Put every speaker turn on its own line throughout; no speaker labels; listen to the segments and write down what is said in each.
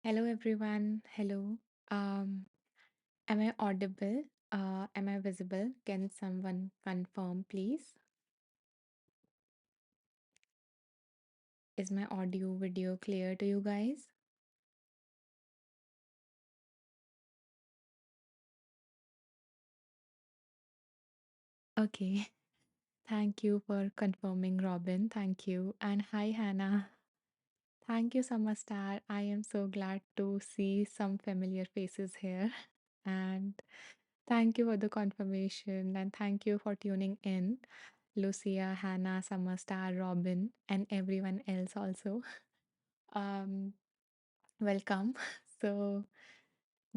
Hello, everyone. Hello. Um, am I audible? Am I visible? Can someone confirm, please? Is my audio video clear to you guys? Okay. Thank you for confirming, Robin. Thank you. And hi, Hannah. Thank you, Samastar. I am so glad to see some familiar faces here. And thank you for the confirmation and thank you for tuning in. Lucia, Hannah, Samastar, Robin, and everyone else also. Um, Welcome. So,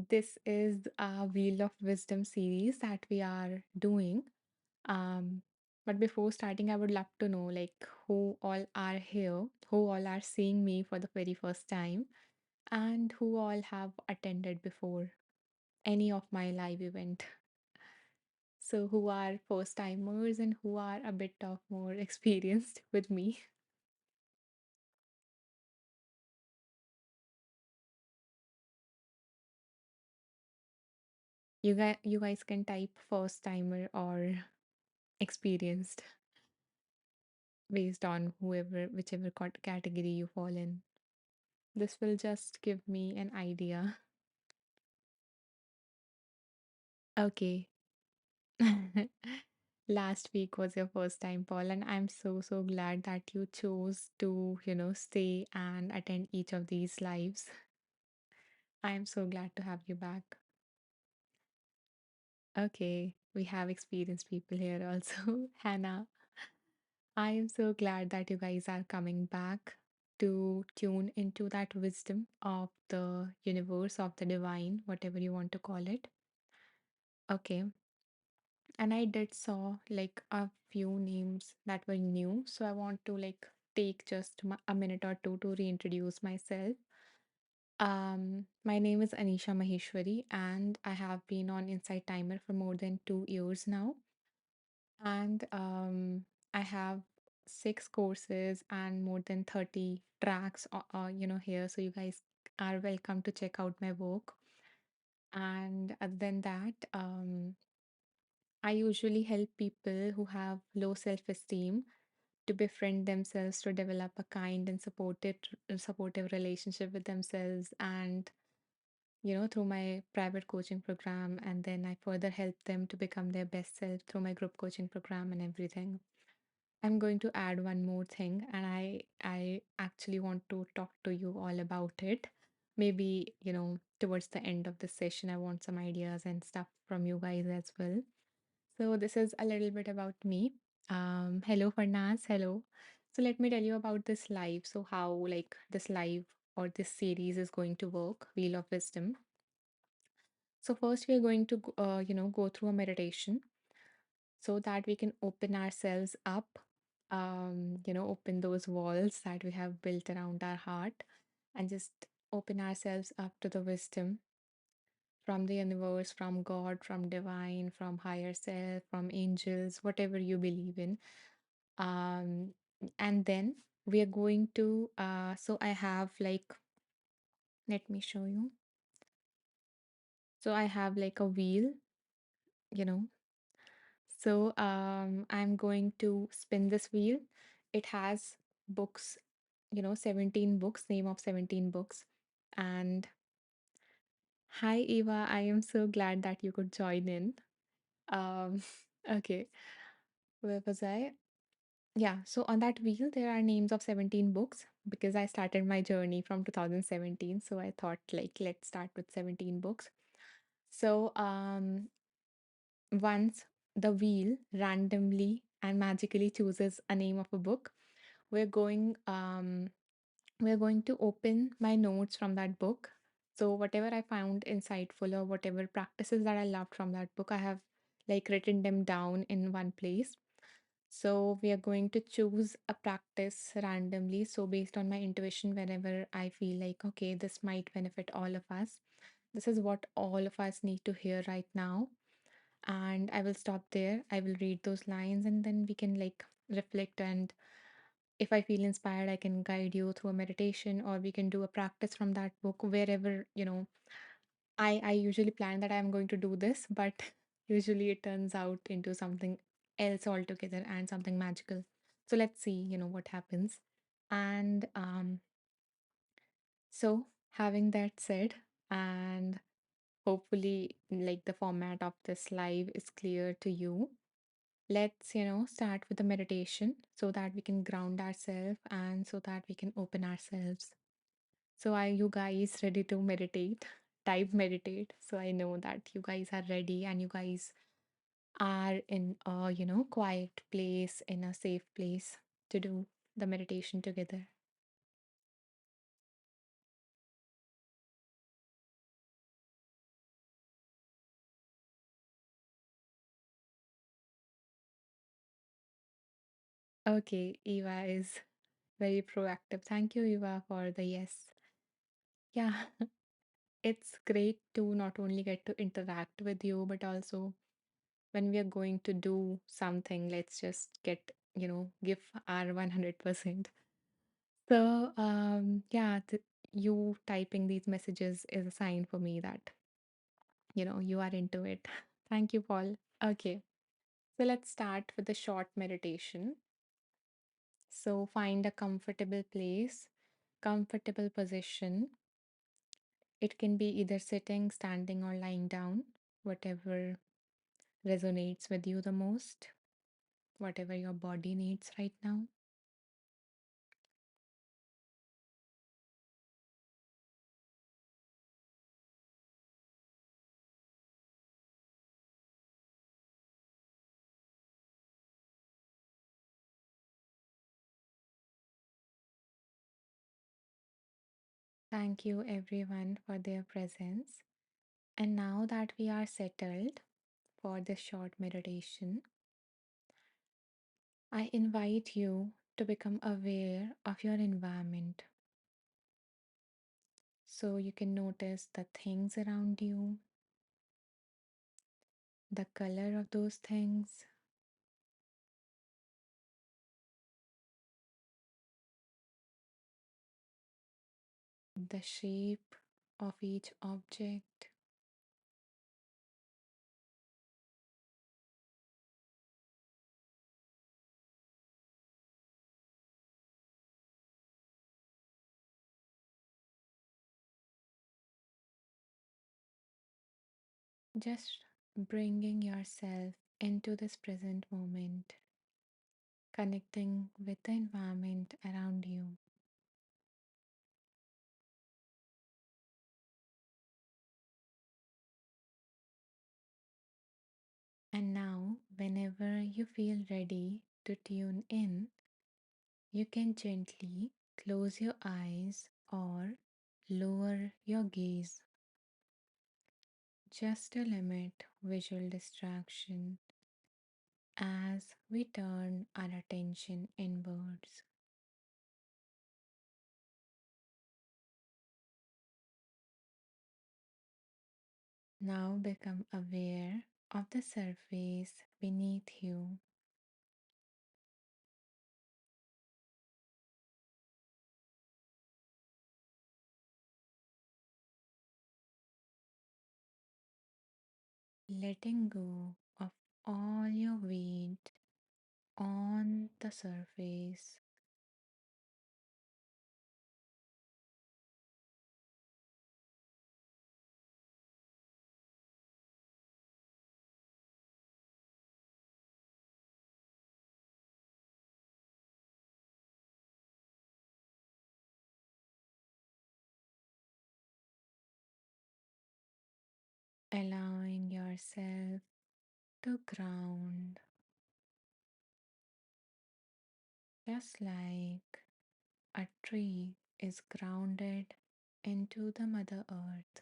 this is a Wheel of Wisdom series that we are doing. Um, but before starting, I would love to know who all are here, who all are seeing me for the very first time, and who all have attended before any of my live event. So, who are first timers and who are a bit of more experienced with me. You guys can type first timer or experienced based on whichever category you fall in. This will just give me an idea. Okay. Last week was your first time, Paul, and I'm so glad that you chose to stay and attend each of these lives. I'm so glad to have you back. Okay, we have experienced people here also. Hannah, I am so glad that you guys are coming back to tune into that wisdom of the universe, of the divine, whatever you want to call it. Okay. And I did saw like a few names that were new. So I want to take just a minute or two to reintroduce myself. My name is Anisha Maheshwari, and I have been on Insight Timer for more than 2 years now. And I have 6 courses and more than 30 tracks, here. So you guys are welcome to check out my work. And other than that, I usually help people who have low self-esteem to befriend themselves, to develop a kind and supportive relationship with themselves, and through my private coaching program, and then I further help them to become their best self through my group coaching program and everything. I'm going to add one more thing, and I actually want to talk to you all about it. Maybe, towards the end of the session, I want some ideas and stuff from you guys as well. So this is a little bit about me. Hello, Farnaz. Hello. So let me tell you about this live. So how this live or this series is going to work, Wheel of Wisdom. So first we are going to go through a meditation so that we can open ourselves up, open those walls that we have built around our heart and just open ourselves up to the wisdom from the universe, from God, from divine, from higher self, from angels, whatever you believe in. Um, and then we are going to, so I have let me show you. So I have like a wheel, you know. So I'm going to spin this wheel. It has books, 17 books, name of 17 books. And hi, Eva, I am so glad that you could join in. Um, okay, where was I? Yeah, so on that wheel, there are names of 17 books because I started my journey from 2017. So I thought, let's start with 17 books. So, once the wheel randomly and magically chooses a name of a book, we're going, um, we're going to open my notes from that book. So, whatever I found insightful or whatever practices that I loved from that book, I have written them down in one place. So we are going to choose a practice randomly. So based on my intuition, whenever I feel like, okay, this might benefit all of us. This is what all of us need to hear right now. And I will stop there. I will read those lines and then we can reflect and if I feel inspired, I can guide you through a meditation, or we can do a practice from that book wherever, I usually plan that I'm going to do this, but usually it turns out into something else altogether and something magical. So let's see, what happens. And so having that said, and hopefully like the format of this live is clear to you, let's, start with the meditation so that we can ground ourselves and so that we can open ourselves. So are you guys ready to meditate? Type meditate. So I know that you guys are ready and you guys are in a, quiet place, in a safe place to do the meditation together. Okay, Eva is very proactive. Thank you, Eva, for the yes. Yeah, it's great to not only get to interact with you, but also when we are going to do something, let's just give our 100%. So, yeah, you typing these messages is a sign for me that, you are into it. Thank you, Paul. Okay, so let's start with a short meditation. So, find a comfortable place, comfortable position. It can be either sitting, standing, or lying down, whatever resonates with you the most, whatever your body needs right now. Thank you, everyone, for their presence. And now that we are settled for this short meditation, I invite you to become aware of your environment. So you can notice the things around you, the color of those things, the shape of each object. Just bringing yourself into this present moment, connecting with the environment around you. And now, whenever you feel ready to tune in, you can gently close your eyes or lower your gaze just to limit visual distraction as we turn our attention inwards. Now become aware of the surface beneath you, letting go of all your weight on the surface. Allowing yourself to ground just like a tree is grounded into the Mother Earth.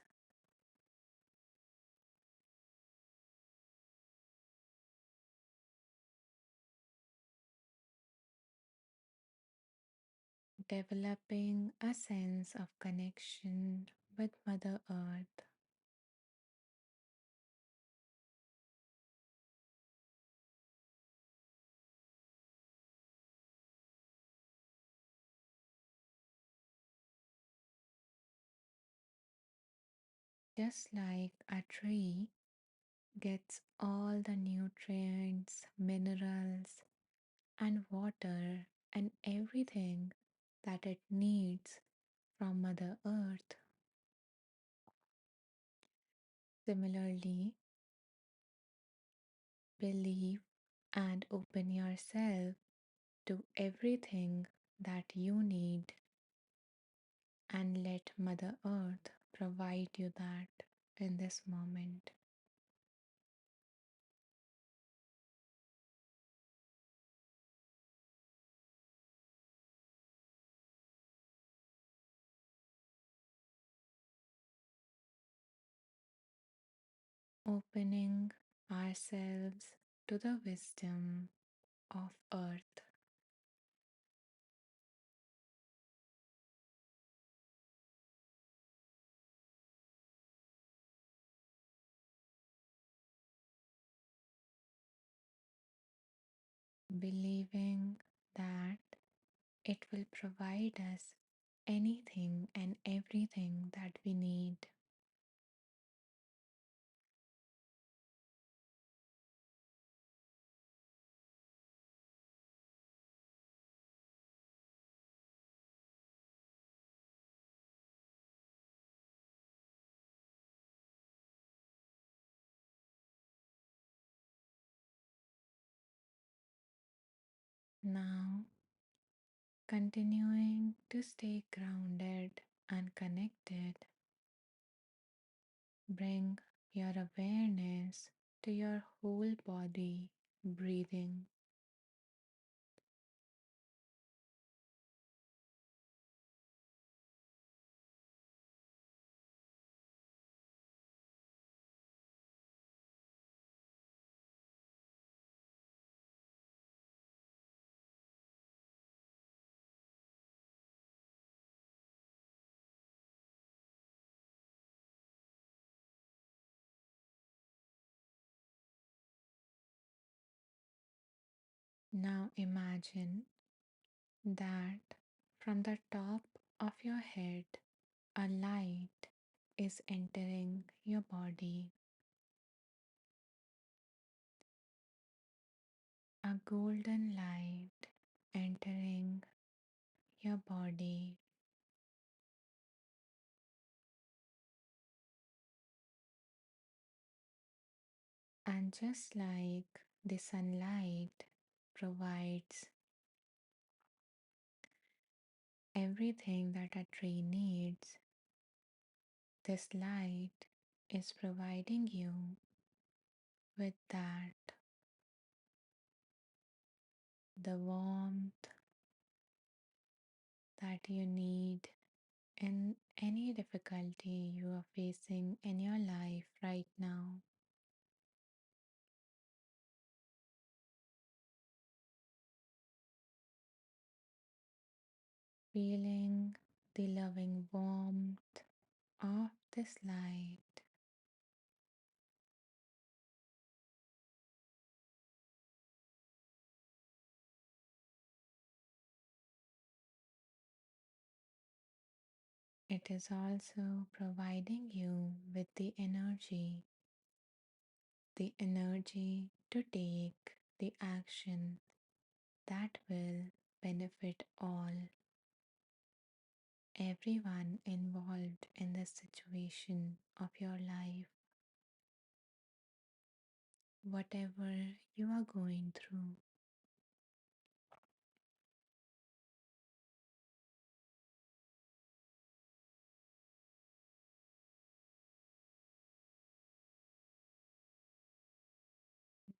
Developing a sense of connection with Mother Earth. Just like a tree gets all the nutrients, minerals, and water and everything that it needs from Mother Earth. Similarly, believe and open yourself to everything that you need and let Mother Earth provide you that in this moment. Opening ourselves to the wisdom of Earth, believing that it will provide us anything and everything that we need. Now, continuing to stay grounded and connected, bring your awareness to your whole body, breathing. Now imagine that from the top of your head, a light is entering your body, a golden light entering your body. And just like the sunlight provides everything that a tree needs, this light is providing you with that, the warmth that you need in any difficulty you are facing in your life right now. Feeling the loving warmth of this light, it is also providing you with the energy to take the action that will benefit all, everyone involved in the situation of your life, whatever you are going through.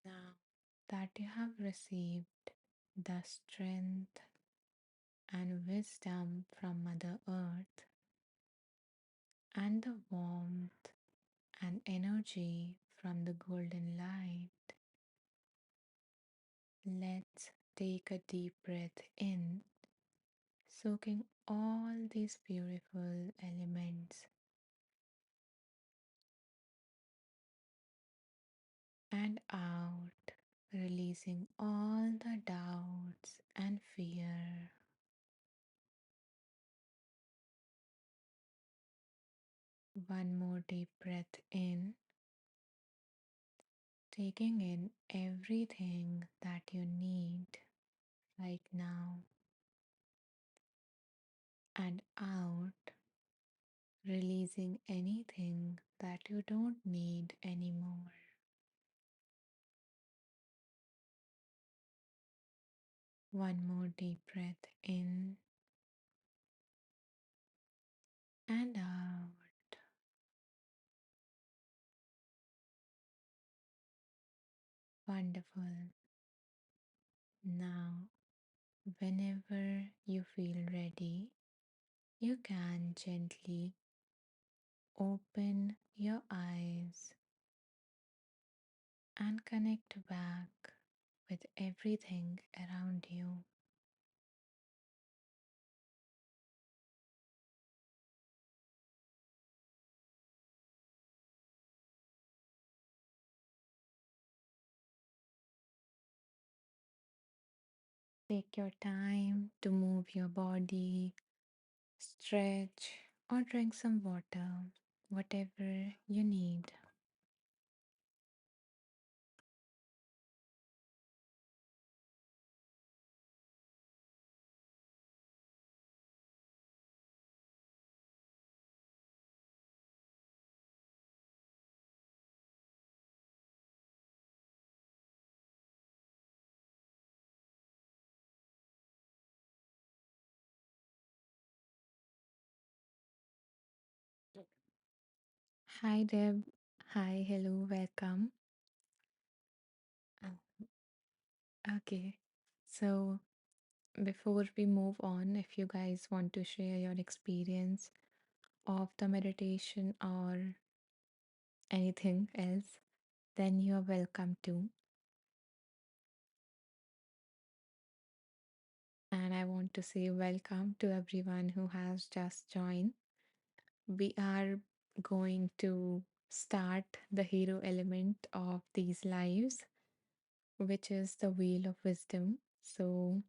Now that you have received the strength and wisdom from Mother Earth and the warmth and energy from the golden light, let's take a deep breath in, soaking all these beautiful elements, and out, releasing all the doubts and fear. one more deep breath in, taking in everything that you need right now, and out, releasing anything that you don't need anymore. One more deep breath in and out. Wonderful. Now, whenever you feel ready, you can gently open your eyes and connect back with everything around you. Take your time to move your body, stretch, or drink some water, whatever you need. Hi, Deb. Hi, hello, welcome. Uh, Okay, so before we move on, if you guys want to share your experience of the meditation or anything else, then you are welcome to. And I want to say welcome to everyone who has just joined. We are going to start the hero element of these lives, which is the wheel of wisdom. So,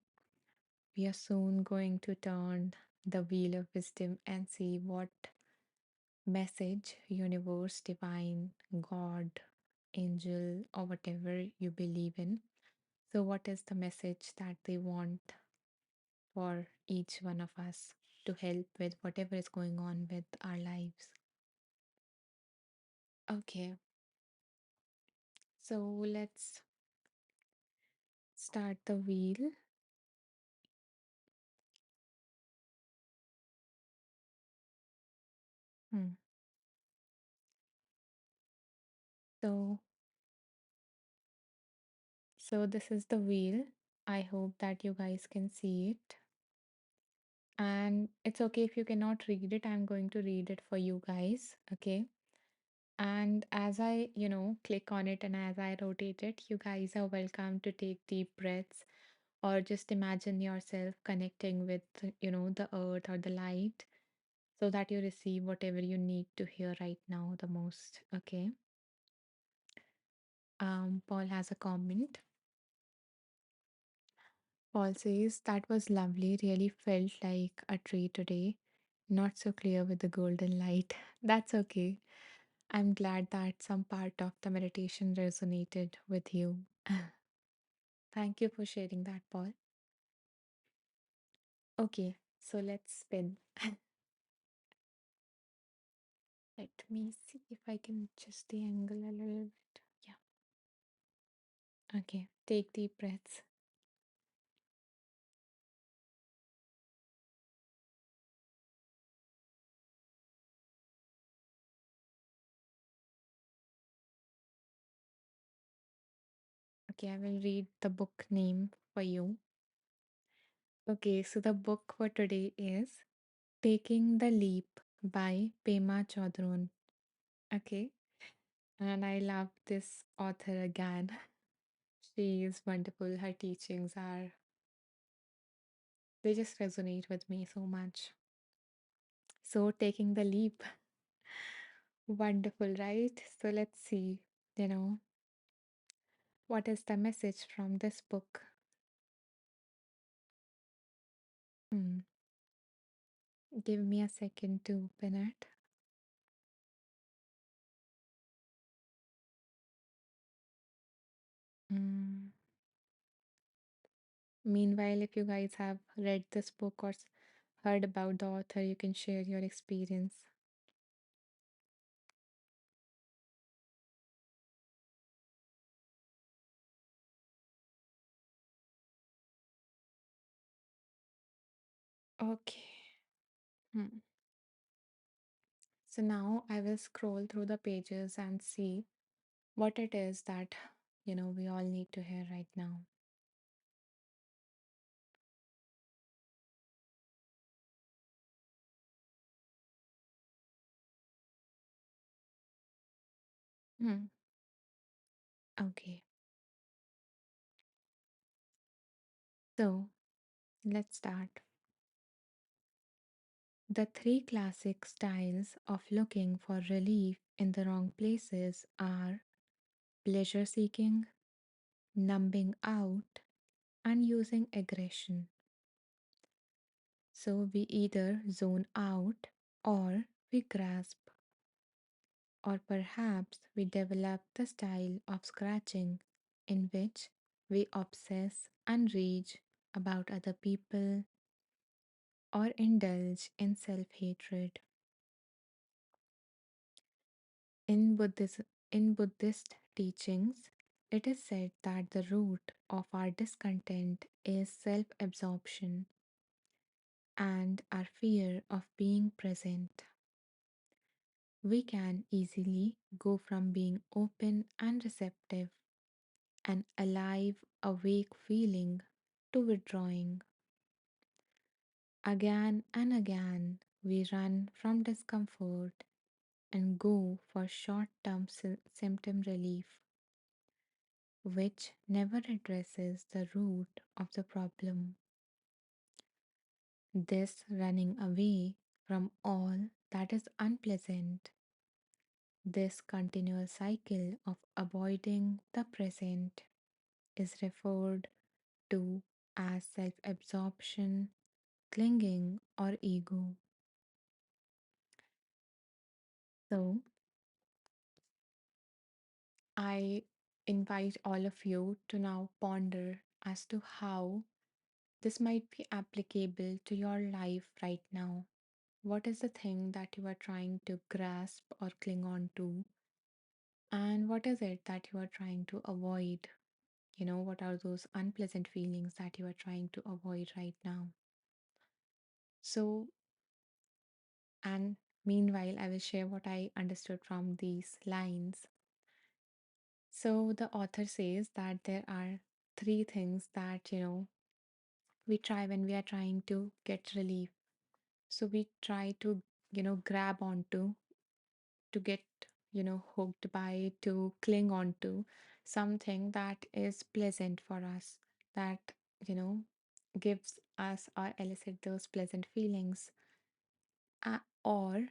we are soon going to turn the wheel of wisdom and see what message, universe, divine, God, angel, or whatever you believe in. So, what is the message that they want for each one of us to help with whatever is going on with our lives? Okay, so let's start the wheel. Hmm. So, so this is the wheel. I hope that you guys can see it. And it's okay if you cannot read it. I'm going to read it for you guys. Okay. And as I, click on it and as I rotate it, you guys are welcome to take deep breaths or just imagine yourself connecting with, the earth or the light so that you receive whatever you need to hear right now the most. Okay. Paul has a comment. Paul says, that was lovely, really felt like a tree today. Not so clear with the golden light. That's okay. I'm glad that some part of the meditation resonated with you. Thank you for sharing that, Paul. Okay, so let's spin. Let me see if I can adjust the angle a little bit. Yeah. Okay, take deep breaths. Okay, I will read the book name for you. Okay, so the book for today is Taking the Leap by Pema Chodron. Okay, and I love this author again. She is wonderful. Her teachings are, they just resonate with me so much. So, taking the leap. Wonderful, right? So, let's see, you know, what is the message from this book? Hmm. Give me a second to open it. Mm. Meanwhile, if you guys have read this book or heard about the author, you can share your experience. Okay. Hmm. So now I will scroll through the pages and see what it is that, we all need to hear right now. Hmm. Okay. So let's start. The three classic styles of looking for relief in the wrong places are pleasure seeking, numbing out, and using aggression. So we either zone out or we grasp, or perhaps we develop the style of scratching in which we obsess and rage about other people or indulge in self hatred. In Buddhist teachings, it is said that the root of our discontent is self absorption and our fear of being present. We can easily go from being open and receptive and alive, awake feeling to withdrawing. Again and again, we run from discomfort and go for short term symptom relief, which never addresses the root of the problem. This running away from all that is unpleasant, this continual cycle of avoiding the present, is referred to as self absorption, clinging, or ego. So, I invite all of you to now ponder as to how this might be applicable to your life right now. What is the thing that you are trying to grasp or cling on to? And what is it that you are trying to avoid? What are those unpleasant feelings that you are trying to avoid right now? So, and meanwhile, I will share what I understood from these lines. So, the author says that there are three things that, we try when we are trying to get relief. So, we try to, grab onto to get, hooked by, to cling on to something that is pleasant for us, that, you know, gives us or elicit those pleasant feelings. Or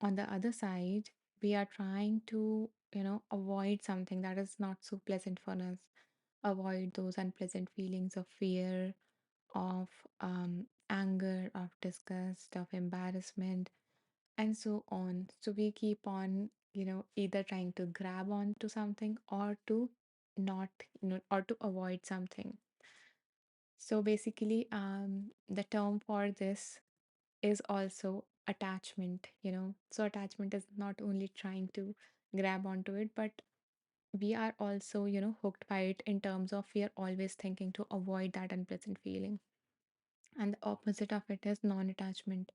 on the other side, we are trying to, avoid something that is not so pleasant for us, avoid those unpleasant feelings of fear, of anger, of disgust, of embarrassment, and so on. So we keep on, either trying to grab on to something or to not, or to avoid something. So basically, the term for this is also attachment, So attachment is not only trying to grab onto it, but we are also, hooked by it in terms of we are always thinking to avoid that unpleasant feeling. And the opposite of it is non attachment.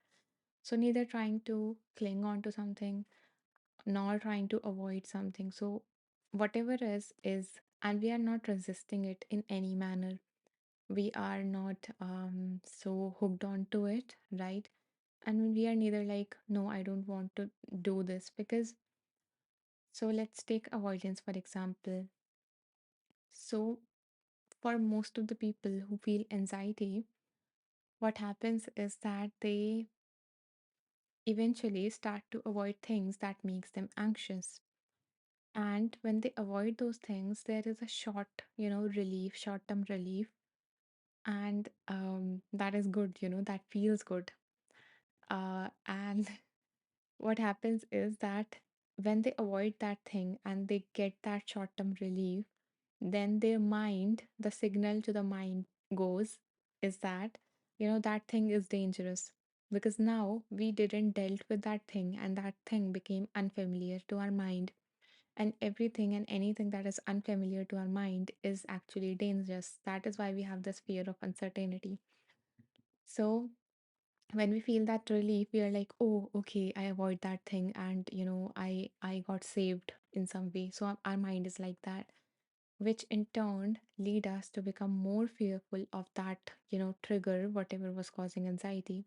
So neither trying to cling on to something nor trying to avoid something. So, whatever is, and we are not resisting it in any manner. We are not so hooked on to it, right? And we are neither like, no, I don't want to do this because, so let's take avoidance for example. So, for most of the people who feel anxiety, what happens is that they eventually start to avoid things that makes them anxious. And when they avoid those things, there is a relief, short term relief. And that is good, that feels good. And what happens is that when they avoid that thing and they get that short term relief, then their mind, the signal to the mind goes is that, that thing is dangerous. Because now we didn't dealt with that thing and that thing became unfamiliar to our mind. And everything and anything that is unfamiliar to our mind is actually dangerous. That is why we have this fear of uncertainty. So when we feel that relief, we are like, oh, okay, I avoid that thing, and I got saved in some way. So our mind is like that, which in turn lead us to become more fearful of that, trigger, whatever was causing anxiety.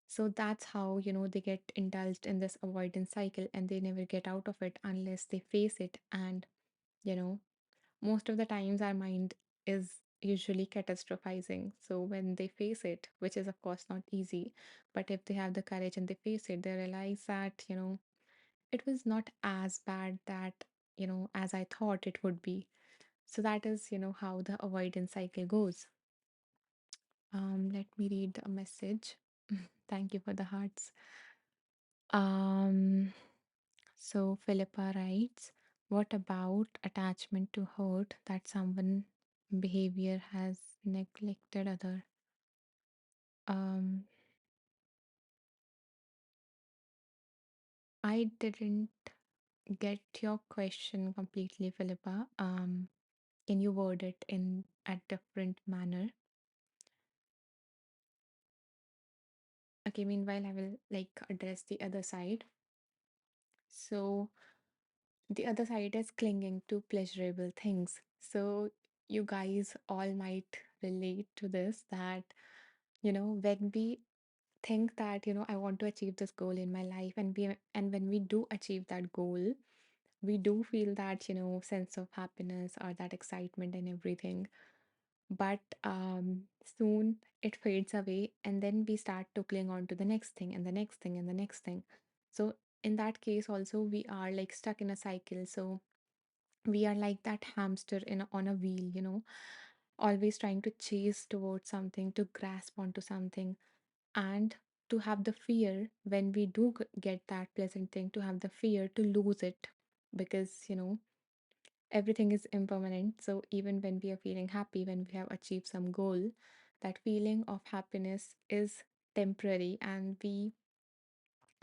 So that's how, they get indulged in this avoidance cycle, and they never get out of it unless they face it. And you know most of the times our mind is usually catastrophizing. So when they face it, which is of course not easy, but if they have the courage and they face it, they realize that, it was not as bad that, as I thought it would be. So that is, how the avoidance cycle goes. Let me read a message. Thank you for the hearts. Um, so Philippa writes, what about attachment to hurt that someone behavior has neglected other? Um, I didn't get your question completely, Philippa. Can you word it in a different manner? Okay, meanwhile, I will like address the other side. So the other side is clinging to pleasurable things. So you guys all might relate to this that, when we think that, I want to achieve this goal in my life, and when we do achieve that goal, we do feel that, sense of happiness or that excitement and everything. But soon it fades away, and then we start to cling on to the next thing and the next thing and the next thing. So in that case also we are like stuck in a cycle. So we are like that hamster on a wheel, always trying to chase towards something, to grasp onto something, and to have the fear when we do get that pleasant thing, to have the fear to lose it. Because everything is impermanent. So even when we are feeling happy, when we have achieved some goal, that feeling of happiness is temporary, and we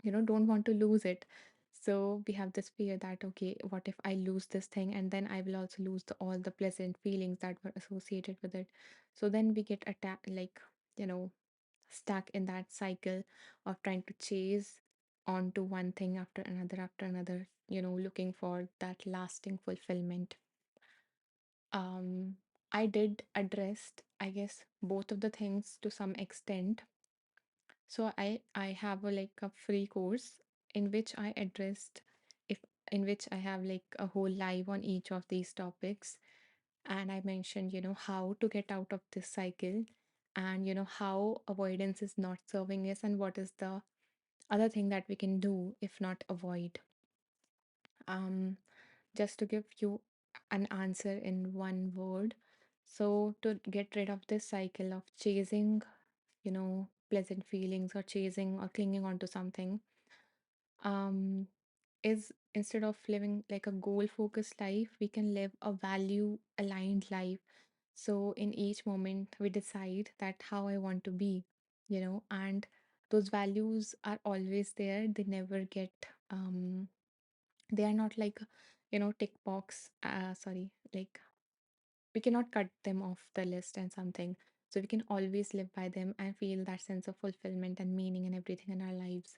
don't want to lose it. So we have this fear that, okay, what if I lose this thing, and then I will also lose all the pleasant feelings that were associated with it. So then we get attacked, like, you know stuck in that cycle of trying to chase onto one thing after another, looking for that lasting fulfillment. um I did address, I guess, both of the things to some extent. So I have a free course in which I addressed, if in which I have like a whole live on each of these topics, and I mentioned, how to get out of this cycle, and how avoidance is not serving us, and what is the other thing that we can do if not avoid. Um just to give you an answer in one word, so to get rid of this cycle of chasing, pleasant feelings, or chasing or clinging onto something, um, is instead of living like a goal focused life, we can live a value aligned life. So in each moment, we decide that how I want to be, and those values are always there. They never get, they are not like, tick box, sorry, like we cannot cut them off the list and something. So we can always live by them and feel that sense of fulfillment and meaning and everything in our lives.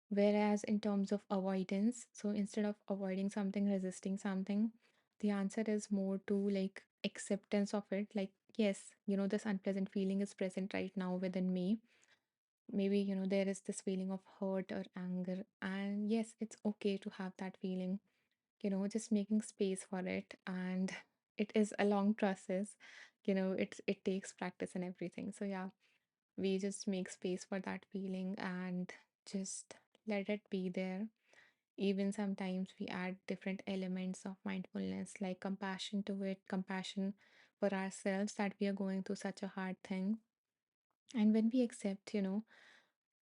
Whereas in terms of avoidance, so instead of avoiding something, resisting something, the answer is more to like acceptance of it. Like, yes, this unpleasant feeling is present right now within me. Maybe, there is this feeling of hurt or anger. And yes, it's okay to have that feeling, just making space for it. And it is a long process, it takes practice and everything. So yeah, we just make space for that feeling and just let it be there. Even sometimes we add different elements of mindfulness, like compassion to it, compassion for ourselves that we are going through such a hard thing. And when we accept,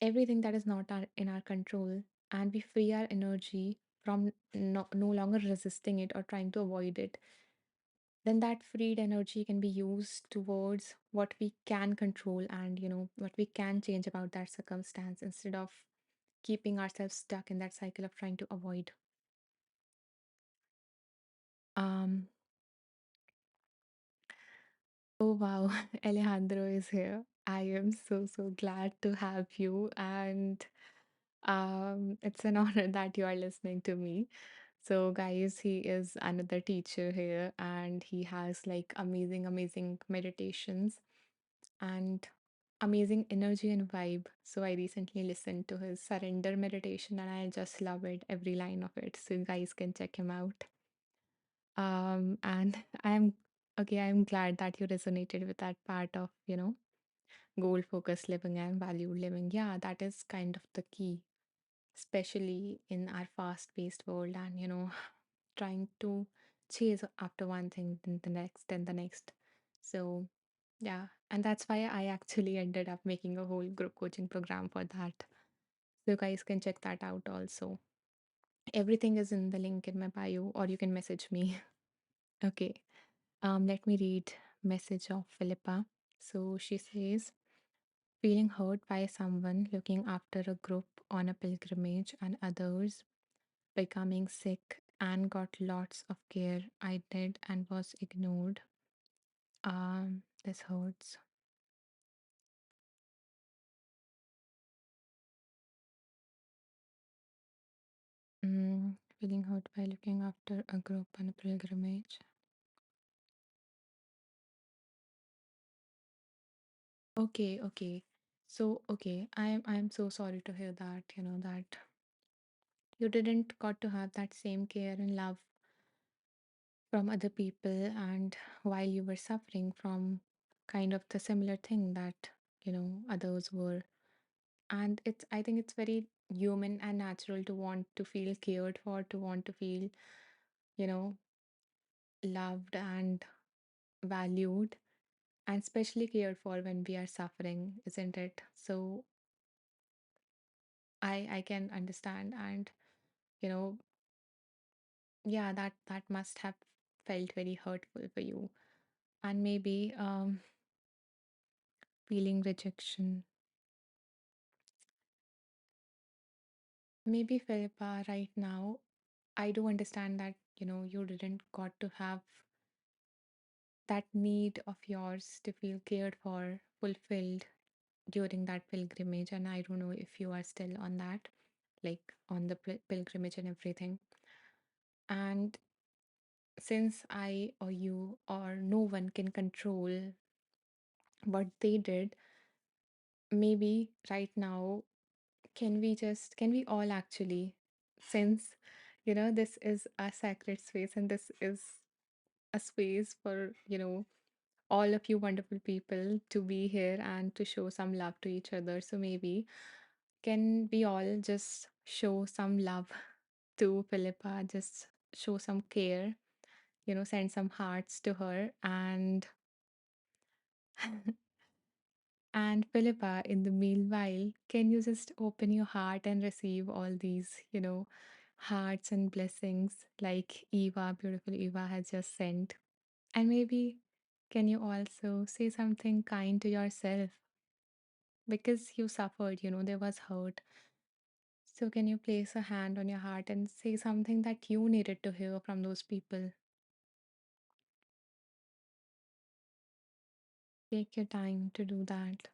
everything that is not in our control, and we free our energy from no longer resisting it or trying to avoid it, then that freed energy can be used towards what we can control and, what we can change about that circumstance instead of keeping ourselves stuck in that cycle of trying to avoid. Um, oh wow, Alejandro is here. I am so, so glad to have you, and it's an honor that you are listening to me. So, guys, he is another teacher here, and he has like amazing, amazing meditations and amazing energy and vibe. So, I recently listened to his surrender meditation, and I just love it, every line of it. So, you guys can check him out. And I'm okay, I'm glad that you resonated with that part of, goal focused living and valued living. Yeah, that is kind of the key, especially in our fast paced world and, trying to chase after one thing, then the next, and the next. So, yeah, and that's why I actually ended up making a whole group coaching program for that. So, you guys can check that out also. Everything is in the link in my bio, or you can message me. Okay. Let me read message of Philippa. So she says, feeling hurt by someone looking after a group on a pilgrimage and others becoming sick and got lots of care. I did and was ignored. This hurts. Feeling hurt by looking after a group on a pilgrimage. Okay, okay. So okay, I'm so sorry to hear that, that you didn't got to have that same care and love from other people, and while you were suffering from kind of the similar thing that others were. And it's, I think it's very human and natural to want to feel cared for, to want to feel you know loved and valued, and especially cared for when we are suffering, isn't it? So I can understand, and you know yeah, that must have felt very hurtful for you. And maybe feeling rejection. Maybe Philippa, right now, I do understand that, you didn't got to have that need of yours to feel cared for, fulfilled during that pilgrimage. And I don't know if you are still on that, like on the pilgrimage and everything. And since I or you or no one can control what they did, maybe right now, can we all actually, since, this is a sacred space and this is a space for, all of you wonderful people to be here and to show some love to each other. So maybe can we all just show some love to Philippa, just show some care, send some hearts to her. And Philippa, in the meanwhile, can you just open your heart and receive all these, hearts and blessings like Eva, beautiful Eva, has just sent? And maybe can you also say something kind to yourself because you suffered, there was hurt. So can you place a hand on your heart and say something that you needed to hear from those people? Take your time to do that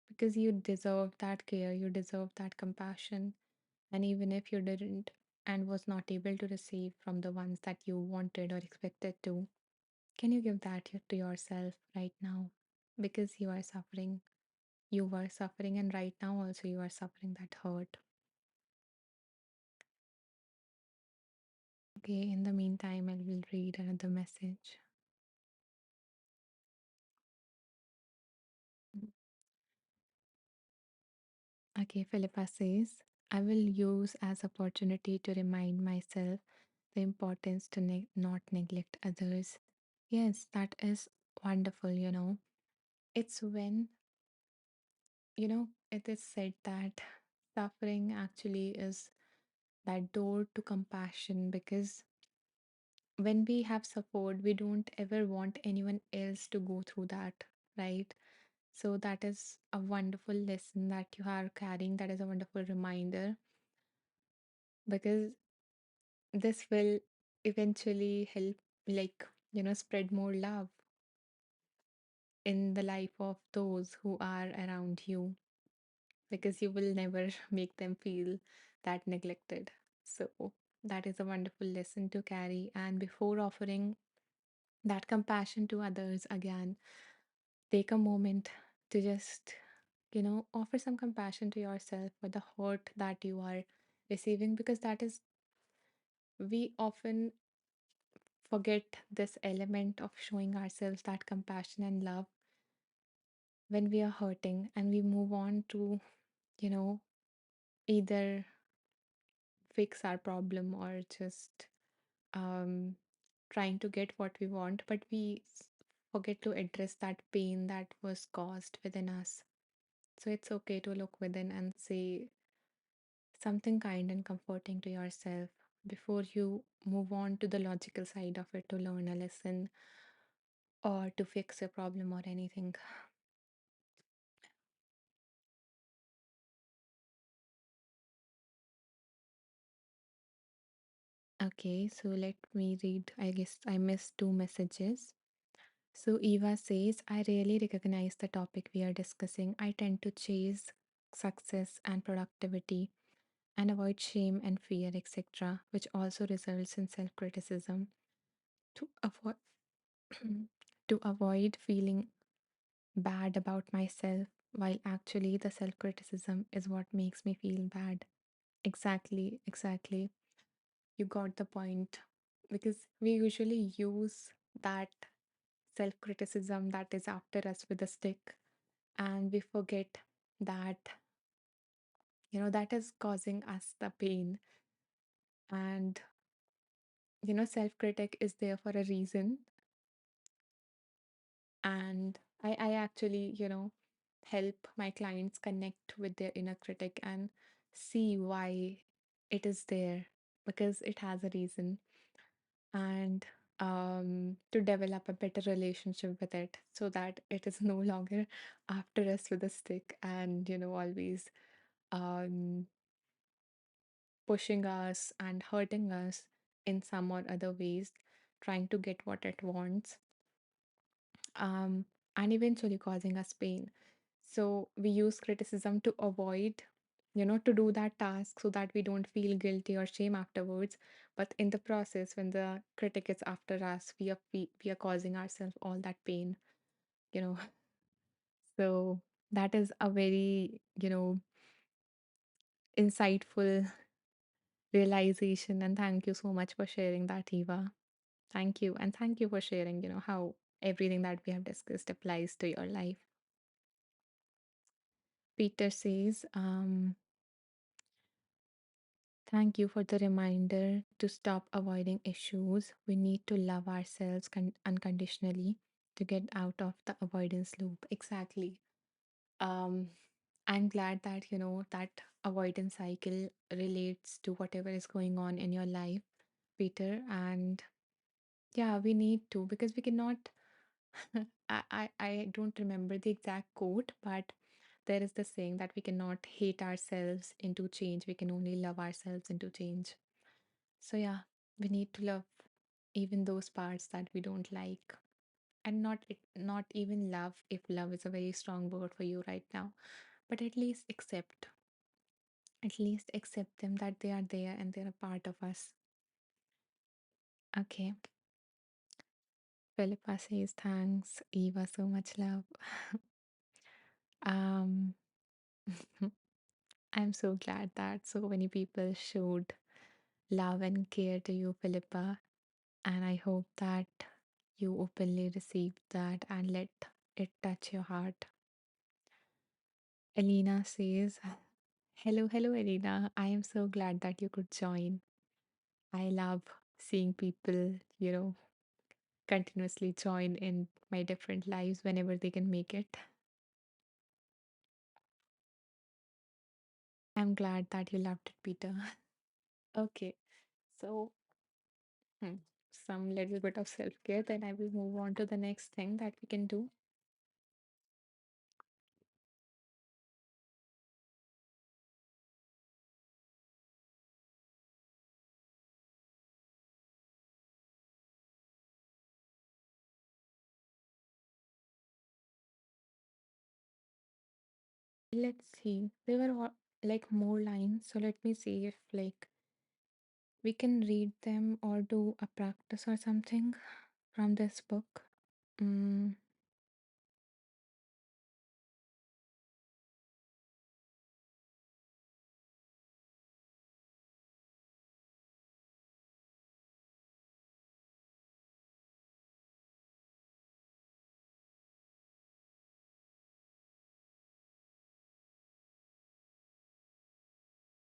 because you deserve that care, you deserve that compassion. And even if you didn't and was not able to receive from the ones that you wanted or expected to, can you give that to yourself right now? Because you are suffering. You were suffering, and right now also you are suffering that hurt. Okay, in the meantime, I will read another message. Okay, Philippa says, I will use as opportunity to remind myself the importance to not neglect others. Yes, that is wonderful, It's when, it is said that suffering actually is that door to compassion because when we have support, we don't ever want anyone else to go through that, right? So that is a wonderful lesson that you are carrying. That is a wonderful reminder because this will eventually help, like, spread more love in the life of those who are around you because you will never make them feel that neglected. So that is a wonderful lesson to carry. And before offering that compassion to others again, take a moment to just, offer some compassion to yourself for the hurt that you are receiving, because that is, we often forget this element of showing ourselves that compassion and love when we are hurting, and we move on to, you know, either fix our problem or just um, trying to get what we want, but we forget to address that pain that was caused within us. So it's okay to look within and say something kind and comforting to yourself before you move on to the logical side of it to learn a lesson or to fix a problem or anything. Okay, so let me read. I guess I missed two messages. So Eva says, I really recognize the topic we are discussing. I tend to chase success and productivity and avoid shame and fear, etc., which also results in self criticism. To avoid to avoid feeling bad about myself, while actually the self criticism is what makes me feel bad. Exactly, exactly. You got the point. Because we usually use that self criticism that is after us with a stick, and we forget that, that is causing us the pain. And, self critic is there for a reason. And I actually, help my clients connect with their inner critic and see why it is there, because it has a reason. And to develop a better relationship with it so that it is no longer after us with a stick and, always um, pushing us and hurting us in some or other ways, trying to get what it wants, um, and eventually causing us pain. So we use criticism to avoid, to do that task so that we don't feel guilty or shame afterwards. But in the process, when the critic is after us, we are causing ourselves all that pain, you know. So that is a very, insightful realization. And thank you so much for sharing that, Eva. Thank you. And thank you for sharing, how everything that we have discussed applies to your life. Peter says, thank you for the reminder to stop avoiding issues. We need to love ourselves unconditionally to get out of the avoidance loop. Exactly. Um, I'm glad that, that avoidance cycle relates to whatever is going on in your life, Peter. And yeah, we need to, because we cannot. I don't remember the exact quote, but there is the saying that we cannot hate ourselves into change. We can only love ourselves into change. So yeah, we need to love even those parts that we don't like. And not even love, if love is a very strong word for you right now, but at least accept them, that they are there and they're a part of us. Okay. Philippa says thanks, Eva, so much love. um I'm so glad that so many people showed love and care to you, Philippa. And I hope that you openly received that and let it touch your heart. Elena says, hello, hello, Elena. I am so glad that you could join. I love seeing people, continuously join in my different lives whenever they can make it. I'm glad that you loved it, Peter. Okay, so. Hmm. some little bit of self-care, then I will move on to the next thing that we can do. Let's see. There were like more lines, so let me see if like we can read them or do a practice or something from this book. Mm,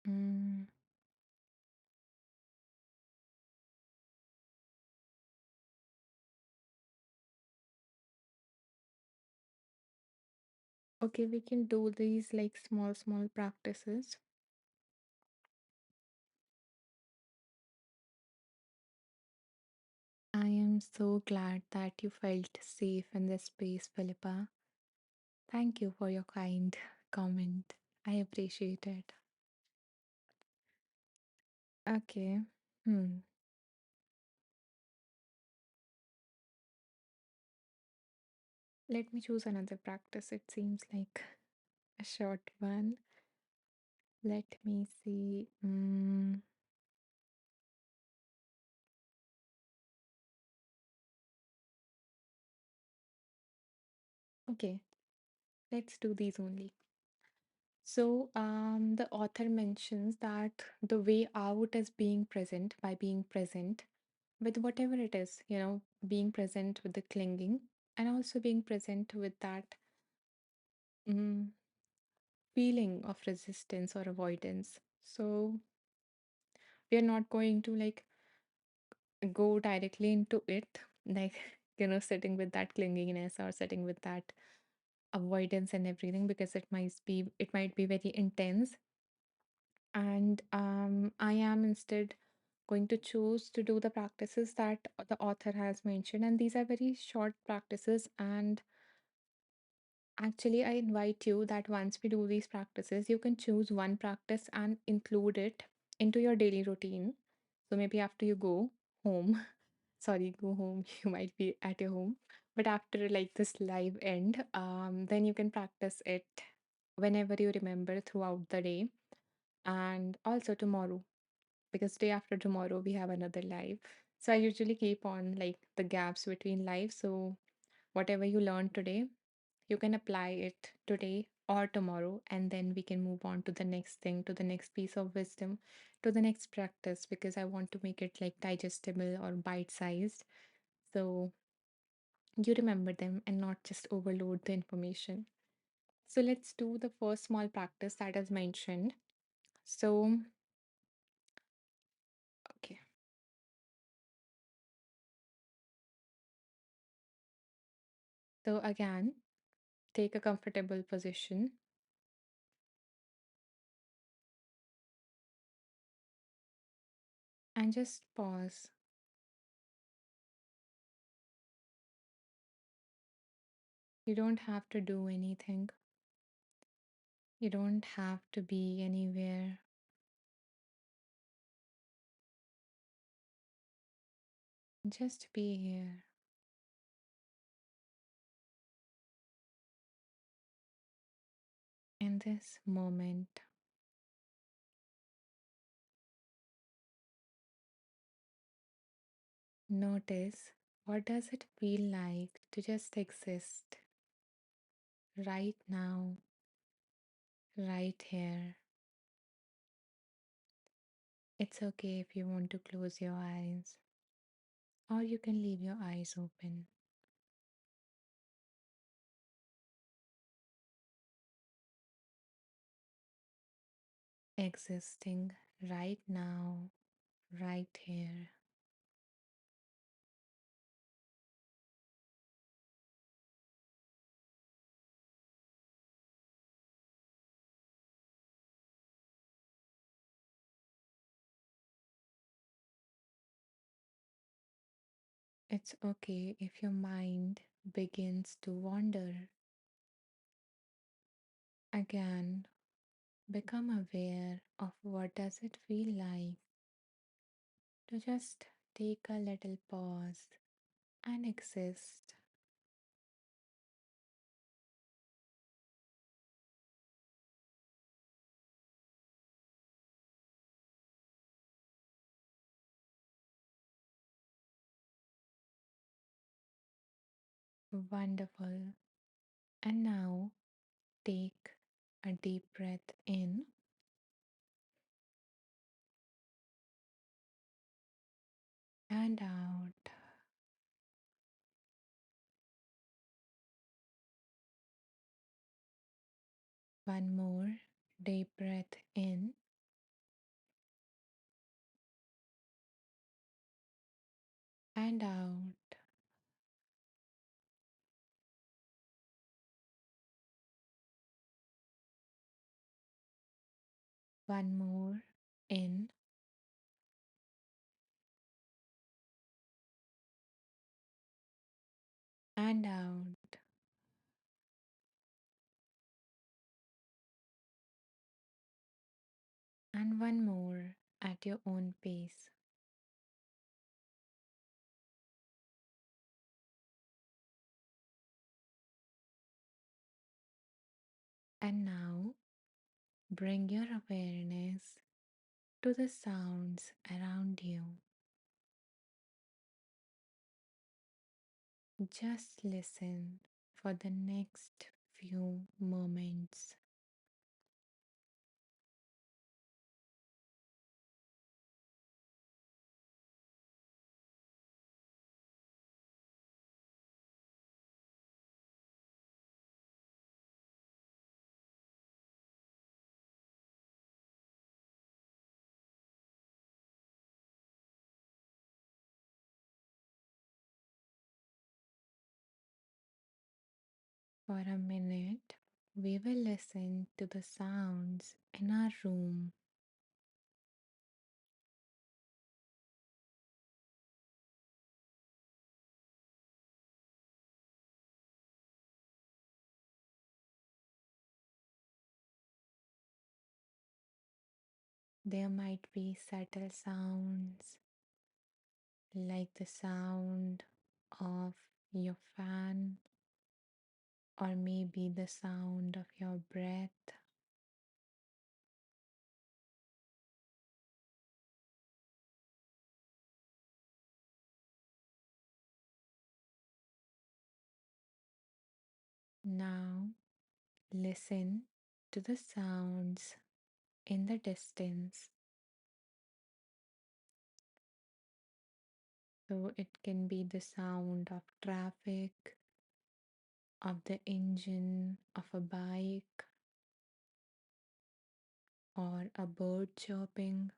mm. Okay, we can do these like small practices. I am so glad that you felt safe in this space, Philippa. Thank you for your kind comment. I appreciate it. Okay. Hmm. Let me choose another practice. It seems like a short one. Let me see. Okay, let's do these only. So, the author mentions that the way out is being present by being present with whatever it is, being present with the clinging and also being present with that mm, feeling of resistance or avoidance. So, we are not going to like go directly into it, like, sitting with that clinginess or sitting with that avoidance and everything because it might be very intense. And I am instead going to choose to do the practices that the author has mentioned, and these are very short practices. And actually, I invite you that once we do these practices, you can choose one practice and include it into your daily routine. So maybe after you go home, sorry, go home, you might be at your home, but after like this live end, then you can practice it whenever you remember throughout the day and also tomorrow, because day after tomorrow we have another live. So I usually keep on like the gaps between lives. So whatever you learn today, you can apply it today or tomorrow, and then we can move on to the next thing, to the next piece of wisdom, to the next practice, because I want to make it like digestible or bite sized. So you remember them and not just overload the information. So let's do the first small practice that is mentioned. So, okay. So again, take a comfortable position and just pause. You don't have to do anything. You don't have to be anywhere. Just be here in this moment. Notice, what does it feel like to just exist right now, right here. It's okay if you want to close your eyes, or you can leave your eyes open. Existing right now, right here. It's okay if your mind begins to wander. Again, become aware of what does it feel like to just take a little pause and exist. Wonderful. And now take a deep breath in and out. One more deep breath in and out. One more in and out. And one more at your own pace. And now bring your awareness to the sounds around you. Just listen for the next few moments. For a minute, we will listen to the sounds in our room. There might be subtle sounds like the sound of your fan or maybe the sound of your breath. Now, listen to the sounds in the distance. So, it can be the sound of traffic, of the engine of a bike, or a bird chirping.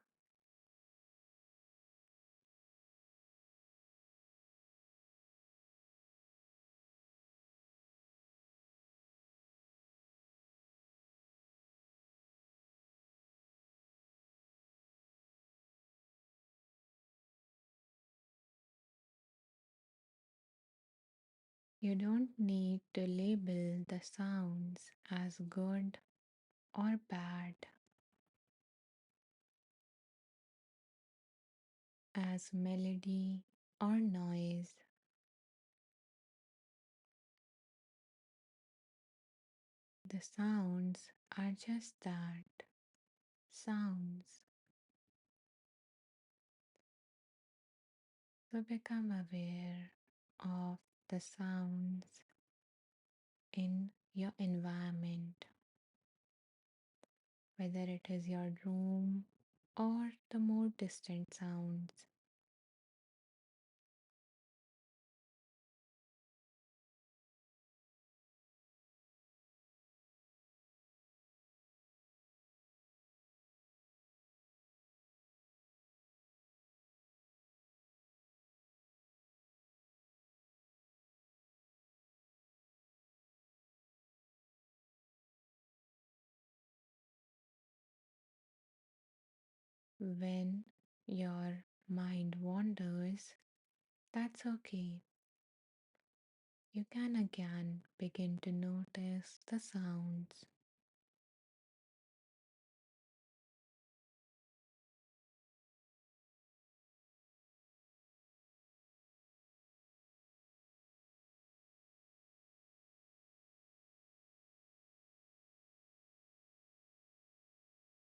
You don't need to label the sounds as good or bad, as melody or noise. The sounds are just that, sounds. So become aware of the sounds in your environment, whether it is your room or the more distant sounds. When your mind wanders, That's okay. You can again begin to notice the sounds.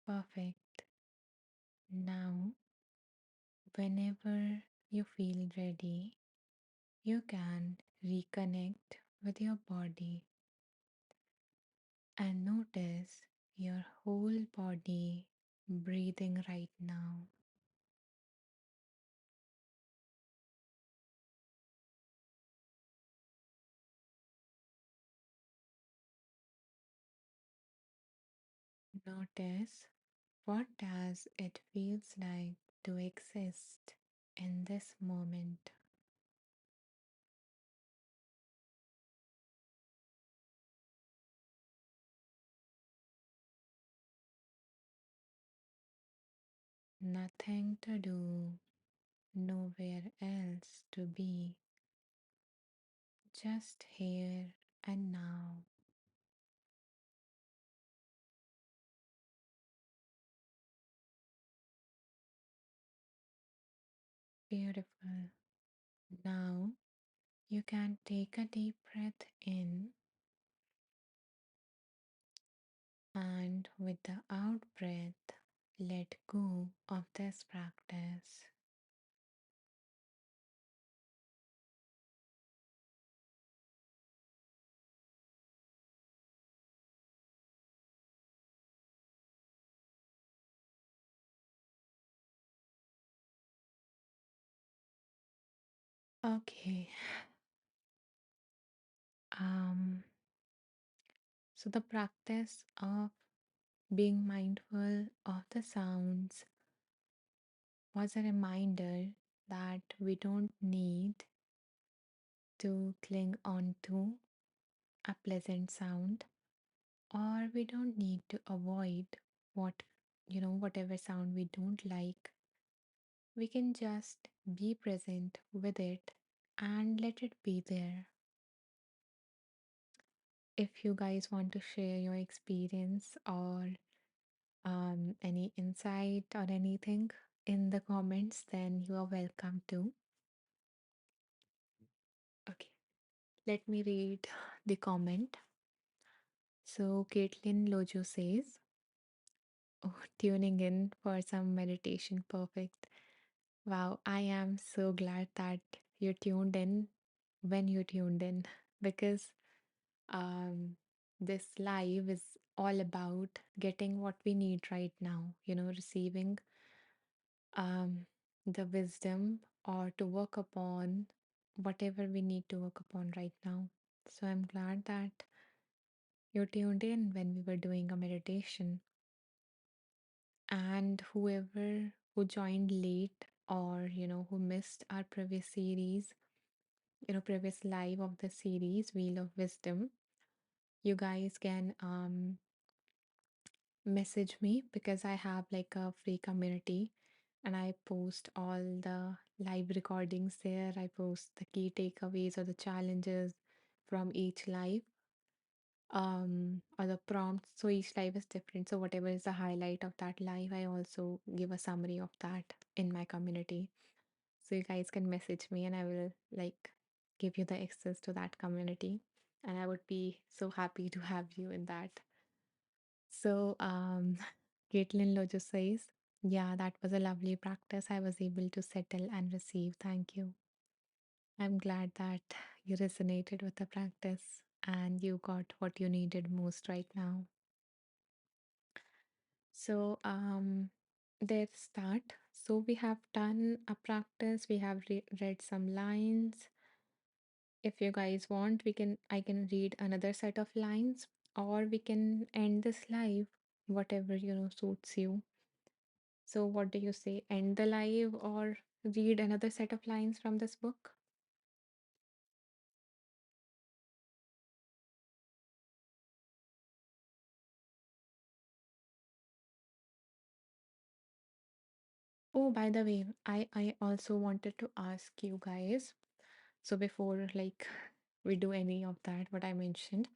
Perfect. Now, whenever you feel ready, you can reconnect with your body and notice your whole body breathing right now. Notice what does it feels like to exist in this moment. Nothing to do, nowhere else to be, just here and now. Beautiful. Now you can take a deep breath in, and with the out breath, let go of this practice. Okay. Um so the practice of being mindful of the sounds was a reminder that we don't need to cling on to a pleasant sound, or we don't need to avoid what whatever sound we don't like. We can just be present with it and let it be there. If you guys want to share your experience or any insight or anything in the comments, then you are welcome to. Okay, let me read the comment. So, Caitlin Lojo says, oh, tuning in for some meditation. Perfect. Wow, I am so glad that you tuned in when you tuned in because um, this live is all about getting what we need right now, receiving um, the wisdom or to work upon whatever we need to work upon right now. So I'm glad that you tuned in when we were doing a meditation. And whoever who joined late or who missed our previous series, previous live of the series Wheel of Wisdom, you guys can message me because I have like a free community and I post all the live recordings there. I post the key takeaways or the challenges from each live, or the prompts. So each live is different. So whatever is the highlight of that live, I also give a summary of that in my community. So you guys can message me and I will like give you the access to that community. And I would be so happy to have you in that. So, Caitlin Lojo says, yeah, that was a lovely practice. I was able to settle and receive. Thank you. I'm glad that you resonated with the practice and you got what you needed most right now. So, let's start. So, we have done a practice, we have read some lines. If you guys want, I can read another set of lines, or we can end this live, whatever suits you. So, what do you say? End the live or read another set of lines from this book? Oh, by the way, I also wanted to ask you guys. So before like we do any of that, what I mentioned.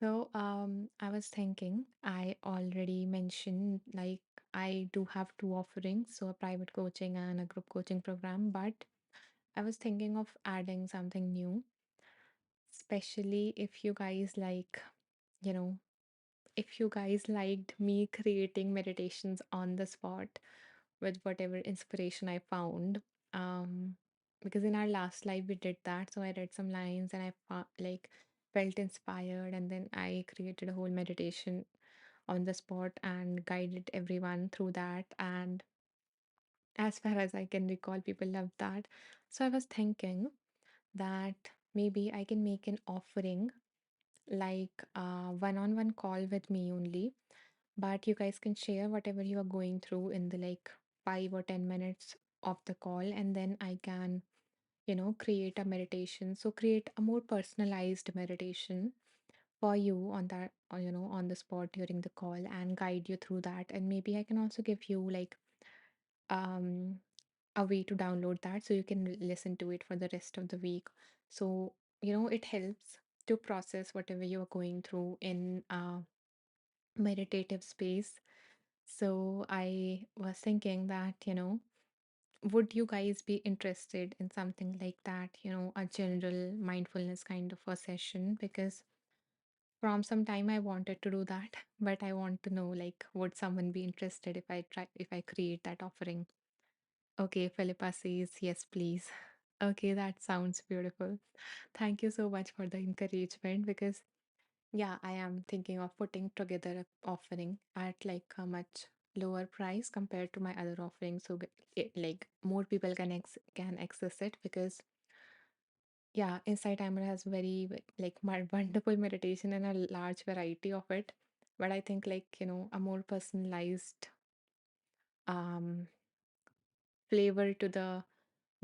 So I was thinking, I already mentioned like I do have two offerings, so a private coaching and a group coaching program, but I was thinking of adding something new, especially if you guys like, you know, if you guys liked me creating meditations on the spot with whatever inspiration I found. Um, because in our last live we did that, so I read some lines and like felt inspired, and then I created a whole meditation on the spot and guided everyone through that. And as far as I can recall, people loved that. So I was thinking that maybe I can make an offering like a one-on-one call with me only, but you guys can share whatever you are going through in the like 5 or 10 minutes of the call, and then I can, create a meditation. So create a more personalized meditation for you on that, or, on the spot during the call, and guide you through that. And maybe I can also give you like um a way to download that so you can listen to it for the rest of the week. So, it helps to process whatever you are going through in a meditative space. So, I was thinking that, would you guys be interested in something like that, a general mindfulness kind of a session? Because from some time I wanted to do that, but I want to know like, would someone be interested if I create that offering? Okay, Philippa says, yes, please. Okay, that sounds beautiful. Thank you so much for the encouragement because, yeah, I am thinking of putting together a offering at like a much lower price compared to my other offerings, so like more people can access it. Because yeah, Insight Timer has very like wonderful meditation and a large variety of it, but I think like a more personalized um flavor to the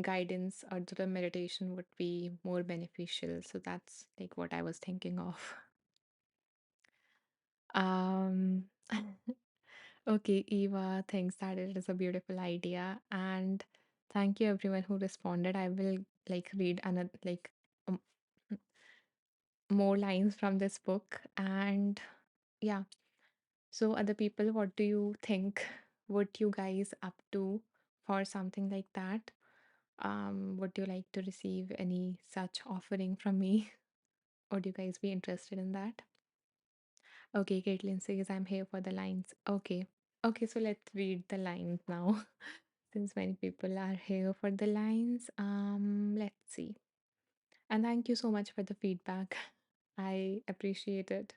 guidance or to the meditation would be more beneficial. So that's like what I was thinking of. Um, okay, Eva thinks that it is a beautiful idea. And thank you everyone who responded. I will like read another like um, more lines from this book. And yeah, so other people, what do you think? Would you guys up to for something like that? Would you like to receive any such offering from me? Would you guys be interested in that? Okay, Caitlin says I'm here for the lines. Okay. Okay, so let's read the lines now. Since many people are here for the lines. Let's see. And thank you so much for the feedback. I appreciate it.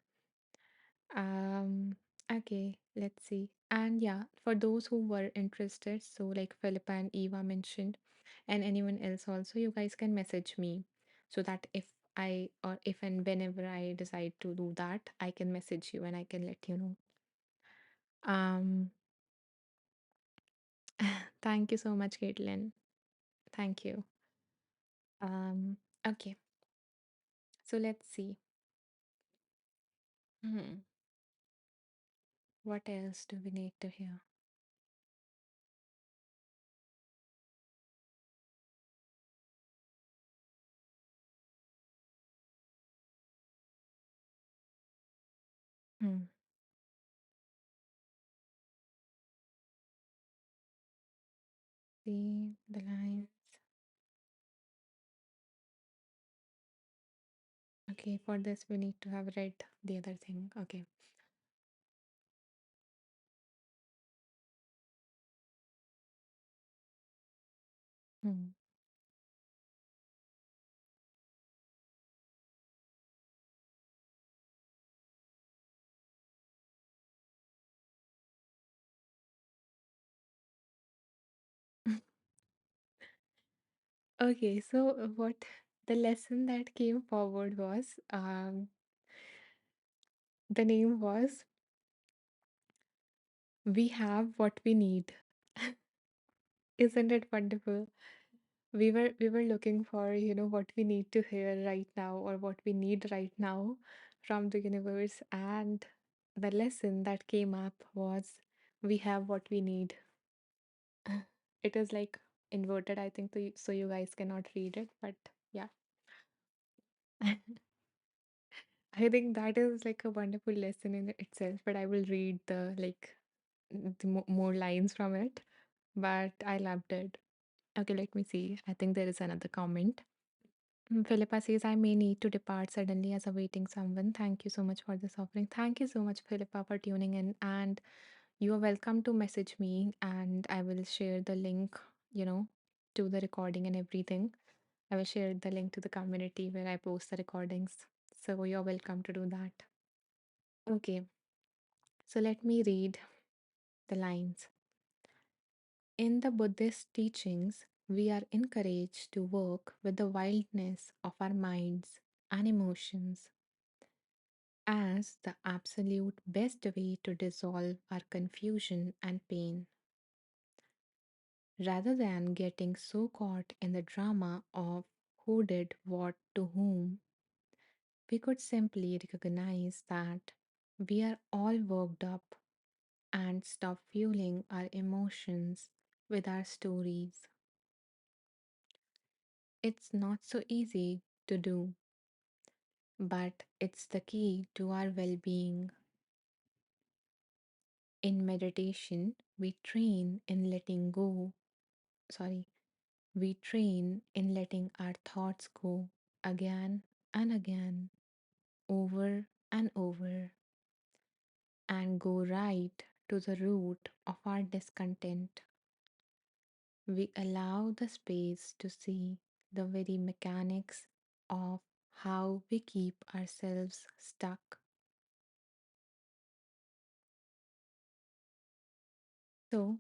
Um, okay, let's see. And yeah, for those who were interested, so like Philippa and Eva mentioned, and anyone else also, you guys can message me so that if I or if and whenever I decide to do that, I can message you and I can let you know. Um, thank you so much, Caitlin. Thank you. Okay, so let's see. Hmm. What else do we need to hear? Hmm. See the lines. Okay, for this we need to have read the other thing. Okay. Hmm. Okay, so what the lesson that came forward was the name was We Have What We Need. Isn't it wonderful? We were looking for, what we need to hear right now or what we need right now from the universe, and the lesson that came up was we have what we need. It is like inverted, I think, so you guys cannot read it, but Yeah. I think that is like a wonderful lesson in itself, but I will read the like more lines from it. But I loved it. Okay, let me see. I think there is another comment. Philippa says, I may need to depart suddenly as awaiting someone. Thank you so much for this offering. Thank you so much, Philippa, for tuning in. And you are welcome to message me, and I will share the link, you know, to the recording and everything. I will share the link to the community where I post the recordings. So you're welcome to do that. Okay, so let me read the lines. In the Buddhist teachings, we are encouraged to work with the wildness of our minds and emotions as the absolute best way to dissolve our confusion and pain. Rather than getting so caught in the drama of who did what to whom, we could simply recognize that we are all worked up and stop fueling our emotions with our stories. It's not so easy to do, but it's the key to our well being. In meditation, we train in letting go. Sorry, we train in letting our thoughts go again and again, over and over, and go right to the root of our discontent. We allow the space to see the very mechanics of how we keep ourselves stuck. So,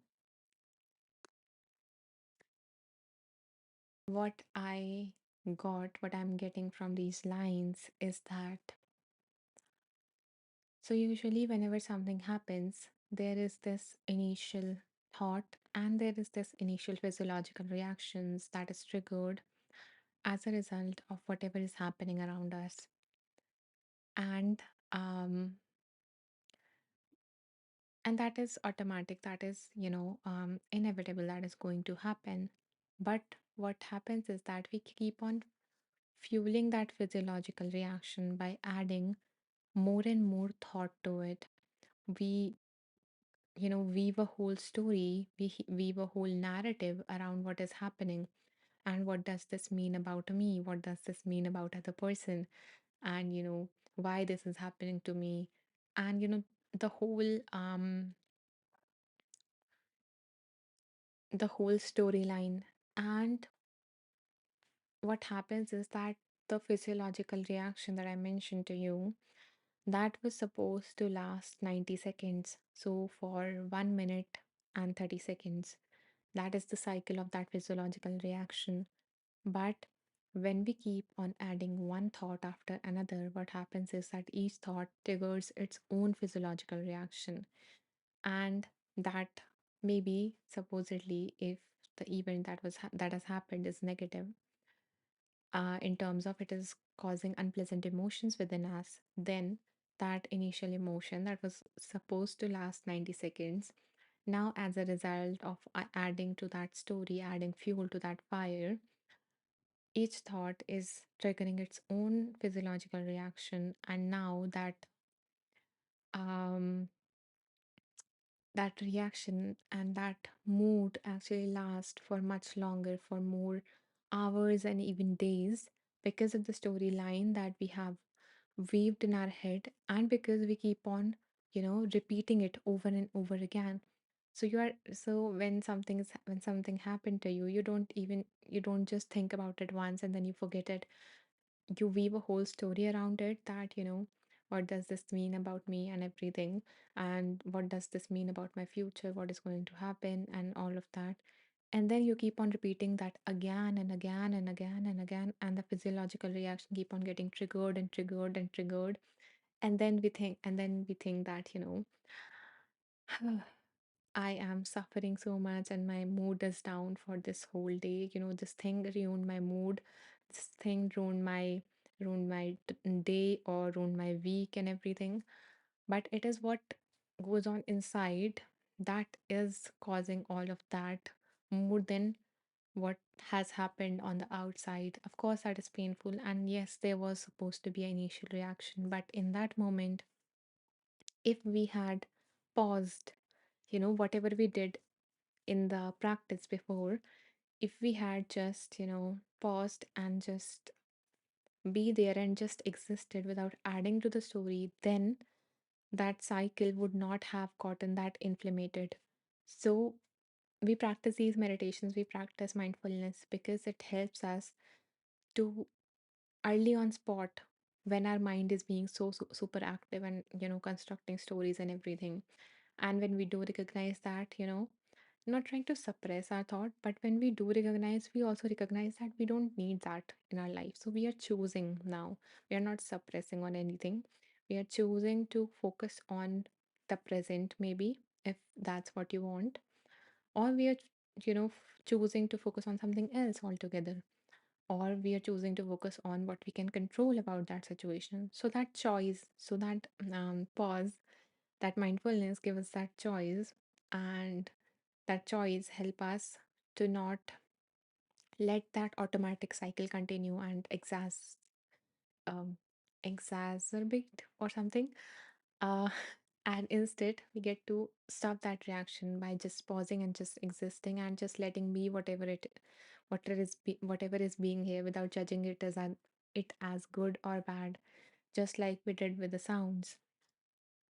what I'm getting from these lines is that so usually whenever something happens, there is this initial thought and there is this initial physiological reactions that is triggered as a result of whatever is happening around us. And um and that is automatic, that is, inevitable, that is going to happen. But what happens is that we keep on fueling that physiological reaction by adding more and more thought to it. We, weave a whole story, weave a whole narrative around what is happening. And what does this mean about me? What does this mean about other person? And, why this is happening to me? And, the whole, the whole storyline. And what happens is that the physiological reaction that I mentioned to you, that was supposed to last 90 seconds. So for 1 minute and 30 seconds, that is the cycle of that physiological reaction. But when we keep on adding one thought after another, what happens is that each thought triggers its own physiological reaction. And that maybe supposedly if the event that has happened is negative, in terms of it is causing unpleasant emotions within us, then that initial emotion that was supposed to last 90 seconds, now as a result of adding to that story, adding fuel to that fire, each thought is triggering its own physiological reaction. And now um that reaction and that mood actually last for much longer, for more hours and even days, because of the storyline that we have weaved in our head, and because we keep on, repeating it over and over again. So when something happened to you, you don't just think about it once and then you forget it. You weave a whole story around it, that what does this mean about me and everything, and what does this mean about my future, what is going to happen, and all of that. And then you keep on repeating that again and again and again and again, and the physiological reaction keep on getting triggered and triggered and triggered. And then we think that I am suffering so much and my mood is down for this whole day. This thing ruined my mood. This thing ruined my day or ruined my week and everything. But it is what goes on inside that is causing all of that more than what has happened on the outside. Of course, that is painful. And yes, there was supposed to be an initial reaction. But in that moment, if we had paused, whatever we did in the practice before, if we had just, paused and just be there and just existed without adding to the story, then that cycle would not have gotten that inflamed. So, we practice these meditations, we practice mindfulness because it helps us to early on spot when our mind is being so super active and constructing stories and everything. And when we do recognize that, not trying to suppress our thought, but when we do recognize, we also recognize that we don't need that in our life. So we are choosing now. We are not suppressing on anything. We are choosing to focus on the present, maybe, if that's what you want. Or we are, choosing to focus on something else altogether. Or we are choosing to focus on what we can control about that situation. So that choice, so that pause, that mindfulness give us that choice, and that choice help us to not let that automatic cycle continue and um, exacerbate or something. Uh, and instead, we get to stop that reaction by just pausing and just existing and just letting be whatever is being here without judging it as good or bad, just like we did with the sounds.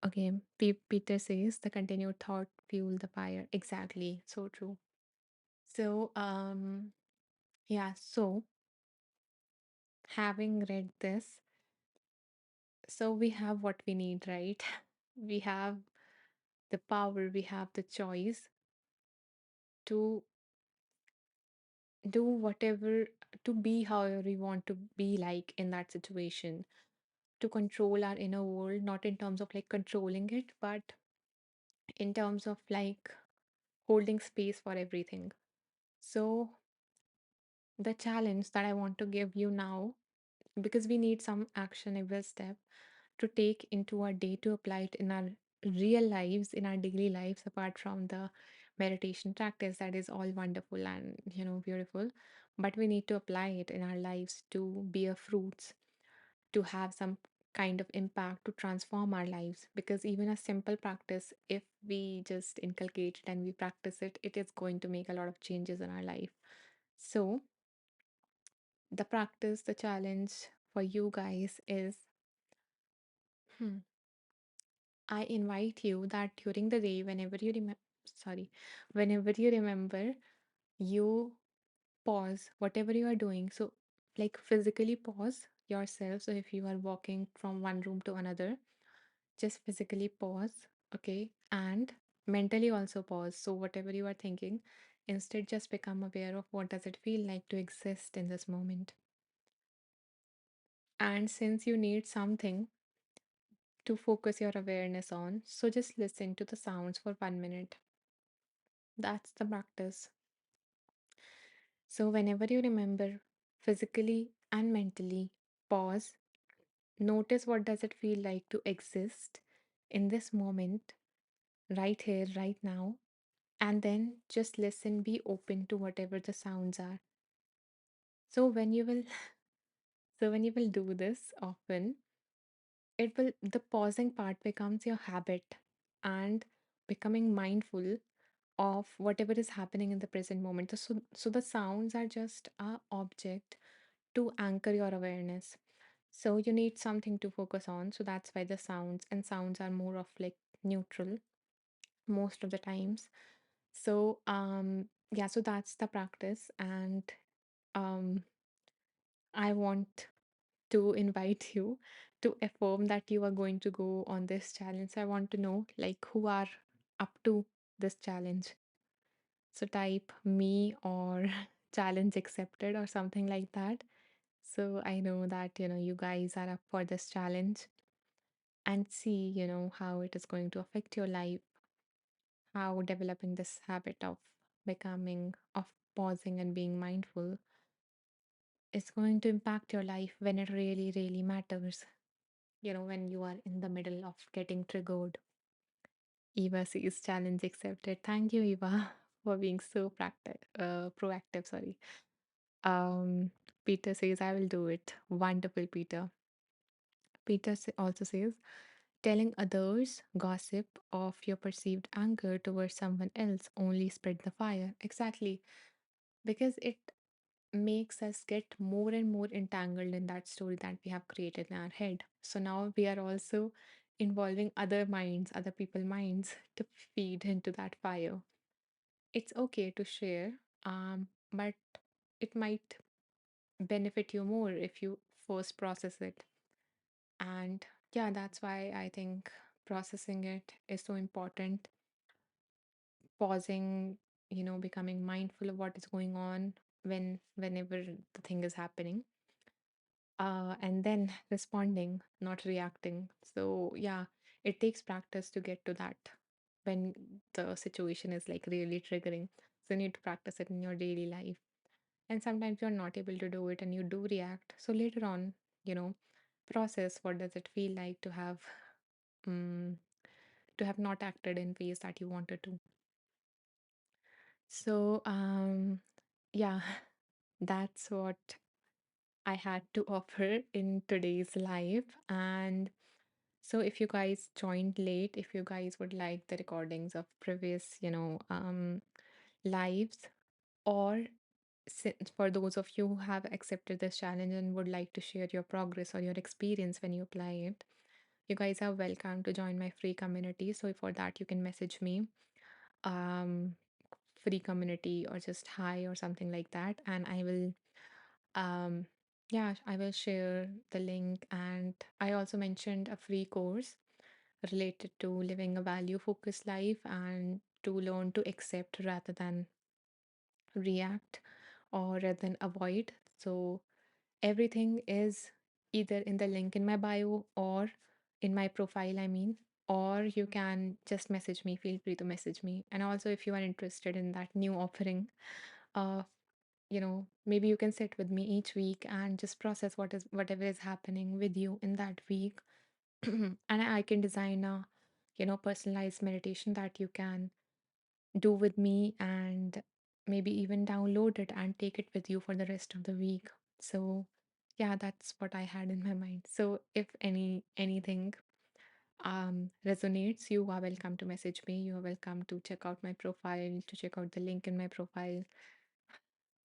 Okay, Peter says the continued thought fuel the fire. Exactly, so true. So, yeah, so having read this, so we have what we need, right? We have the power, we have the choice to do whatever, to be however we want to be like in that situation, to control our inner world, not in terms of like controlling it, but in terms of like holding space for everything. So, the challenge that I want to give you now, because we need some actionable step to take into our day to apply it in our real lives, in our daily lives, apart from the meditation practice that is all wonderful and beautiful. But we need to apply it in our lives to bear fruits, to have some kind of impact, to transform our lives. Because even a simple practice, if we just inculcate it and we practice it, it is going to make a lot of changes in our life. So, the practice, the challenge for you guys is, hmm, I invite you that during the day, whenever you remember, you pause whatever you are doing. So, like physically pause yourself. So, if you are walking from one room to another, just physically pause, okay, and mentally also pause. So, whatever you are thinking, instead just become aware of what does it feel like to exist in this moment. And since you need something to focus your awareness on. So just listen to the sounds for 1 minute. That's the practice. So whenever you remember, physically and mentally, pause, notice what does it feel like to exist in this moment, right here, right now, and then just listen, be open to whatever the sounds are. So when you will so when you will do this often, it will the pausing part becomes your habit, and becoming mindful of whatever is happening in the present moment. So the sounds are just a object to anchor your awareness. So you need something to focus on. So that's why the sounds are more of like neutral most of the times. So yeah, so that's the practice. And um I want to invite you to affirm that you are going to go on this challenge. So I want to know like who are up to this challenge. So type me or challenge accepted or something like that. So I know that, you guys are up for this challenge, and see, how it is going to affect your life, how developing this habit of pausing and being mindful is going to impact your life when it really, really matters. When you are in the middle of getting triggered. Eva says challenge accepted. Thank you, Eva, for being so proactive. Sorry. Um, Peter says, I will do it. Wonderful, Peter. Also says, telling others gossip of your perceived anger towards someone else only spread the fire. Exactly. Because it makes us get more and more entangled in that story that we have created in our head. So now we are also involving other minds, other people's minds to feed into that fire. It's okay to share, but it might benefit you more if you first process it. And yeah, that's why I think processing it is so important. Pausing, becoming mindful of what is going on whenever the thing is happening, and then responding, not reacting. So yeah, it takes practice to get to that when the situation is like really triggering. So you need to practice it in your daily life. And sometimes you're not able to do it and you do react. So later on, you know, process what does it feel like um, to have not acted in ways that you wanted to. So yeah, that's what I had to offer in today's live. And so if you guys joined late, if you guys would like the recordings of previous, lives, or for those of you who have accepted this challenge and would like to share your progress or your experience when you apply it, you guys are welcome to join my free community. So for that, you can message me, um, free community, or just hi or something like that, and I will um, yeah, I will share the link. And I also mentioned a free course related to living a value focused life and to learn to accept rather than react, or rather than avoid. So everything is either in the link in my bio or in my profile, I mean, or you can just message me. Feel free to message me. And also, if you are interested in that new offering, uh, maybe you can sit with me each week and just process whatever is happening with you in that week. And I can design a, personalized meditation that you can do with me, and maybe even download it and take it with you for the rest of the week. So yeah, that's what I had in my mind. So if anything resonates, you are welcome to message me. You are welcome to check out my profile, to check out the link in my profile.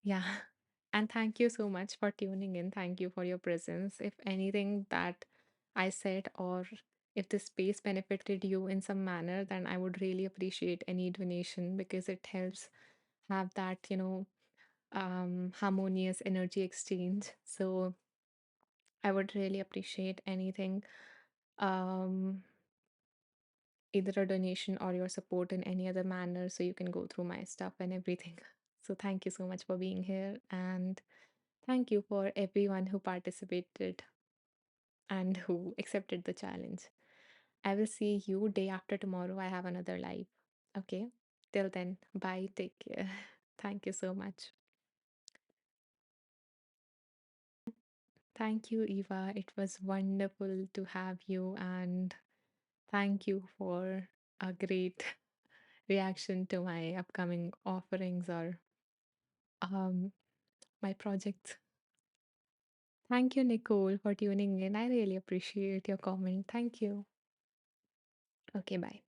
Yeah. And thank you so much for tuning in. Thank you for your presence. If anything that I said, or if this space benefited you in some manner, then I would really appreciate any donation, because it helps have that, harmonious energy exchange. So I would really appreciate anything, um, either a donation or your support in any other manner, so you can go through my stuff and everything. So thank you so much for being here. And thank you for everyone who participated and who accepted the challenge. I will see you day after tomorrow. I have another live. Okay. Till then, bye. Take care. Thank you so much. Thank you, Eva. It was wonderful to have you. And thank you for a great reaction to my upcoming offerings, or um, my projects. Thank you, Nicole, for tuning in. I really appreciate your comment. Thank you. Okay, bye.